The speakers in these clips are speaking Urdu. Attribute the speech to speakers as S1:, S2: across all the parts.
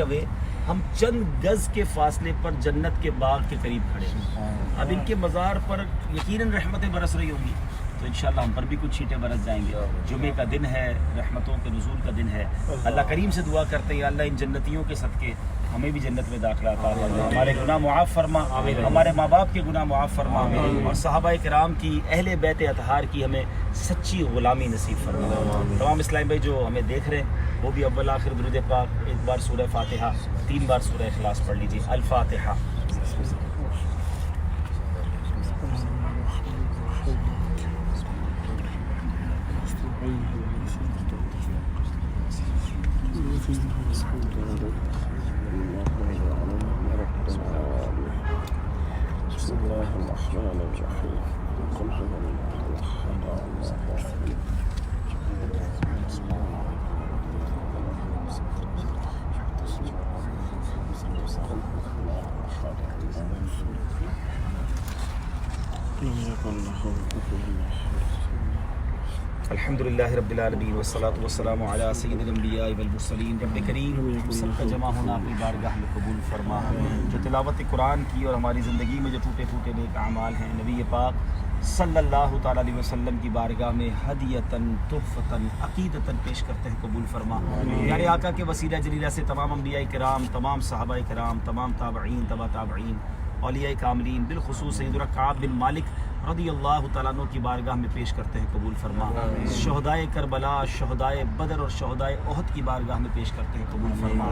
S1: ہوئے ہم چند گز کے فاصلے پر جنت کے باغ کے قریب کھڑے ہیں. اب ان کے مزار پر یقیناً رحمتیں برس رہی ہوں گی تو انشاءاللہ ہم پر بھی کچھ چھینٹیں برس جائیں گے. جمعے کا دن ہے, رحمتوں کے نزول کا دن ہے. اللہ کریم سے دعا کرتے ہیں اللہ ان جنتیوں کے صدقے ہمیں بھی جنت میں داخلہ عطا فرما, ہمارے گناہ معاف فرما, ہمارے ماں باپ کے گناہ معاف فرما, اور صحابہ کرام کی اہل بیت اطہار کی ہمیں سچی غلامی نصیب فرما. تمام اسلام بھائی جو ہمیں دیکھ رہے ہیں وہ بھی اول آخر درود پاک, ایک بار سورہ فاتحہ, 3 بار سورہ اخلاص پڑھ لیجیے. الفاتحہ. الحمد للہ رب العالمین والصلاة والسلام علی سید الانبیاء والمرسلین. رب کریم سب کا جمع ہونا اپنی بارگاہ میں قبول فرما. جو تلاوت قرآن کی اور ہماری زندگی میں جو ٹوٹے پھوٹے نیک اعمال ہیں نبی پاک صلی اللہ تعالیٰ علیہ وسلم کی بارگاہ میں ہدیتاً تحفتاً عقیدتاً پیش کرتے ہیں, قبول فرما. پیارے آقا کے وسیلہ جلیلہ سے تمام انبیاء کرام, تمام صحابہ کرام, تمام تابعین, تبع تابعین, اولیاء کاملین, بالخصوص سیدنا کعب بن مالک رضی اللہ تعالیٰ عنہ کی بارگاہ میں پیش کرتے ہیں, قبول فرما. شہدائے کربلا, شہدائے بدر اور شہدائے احد کی بارگاہ میں پیش کرتے ہیں, قبول فرما.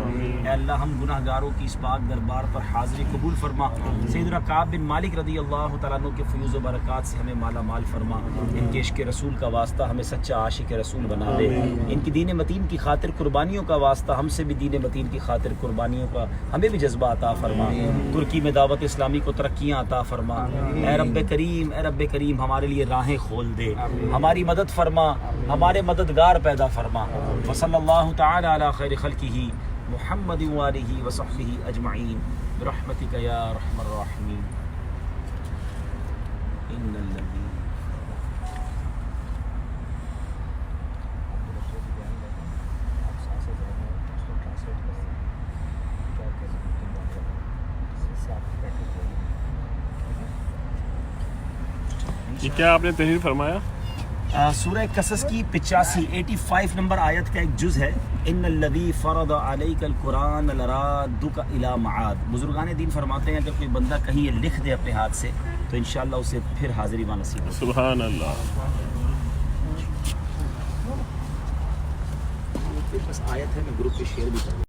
S1: اے اللہ ہم گناہ گاروں کی اس پاک دربار پر حاضری قبول فرما. سیدنا کعب بن مالک رضی اللہ تعالیٰ عنہ کے فیوز و برکات سے ہمیں مالا مال فرما. ان کے عشق رسول کا واسطہ ہمیں سچا عاشق رسول بنا دے. ان کی دین متین کی خاطر قربانیوں کا واسطہ ہم سے بھی دین متین کی خاطر قربانیوں کا ہمیں بھی جذبہ عطا فرما. ترکی میں دعوت اسلامی کو ترقیاں عطا فرما. اے رب کریم, اے رب کریم ہمارے لیے راہیں کھول دے, ہماری مدد فرما, ہمارے مددگار پیدا فرما. وصلی اللہ تعالی علی خیر خلقہ محمد وآلہ وصحبہ اجمعین برحمتک یا ارحم الراحمین. ان الذین
S2: یہ کیا آپ نے تحریر فرمایا؟
S1: سورہ قصص کی 85 نمبر آیت کا ایک جز ہے. ان الذی فرض علیک القرآن لرادک الی معاد. بزرگان دین فرماتے ہیں اگر کوئی بندہ کہیں یہ لکھ دے اپنے ہاتھ سے تو انشاءاللہ اسے پھر حاضری وہاں نصیب ہو.
S2: سبحان اللہ.
S1: بس آیت ہے, میں گروپ پہ شیئر بھی کروں.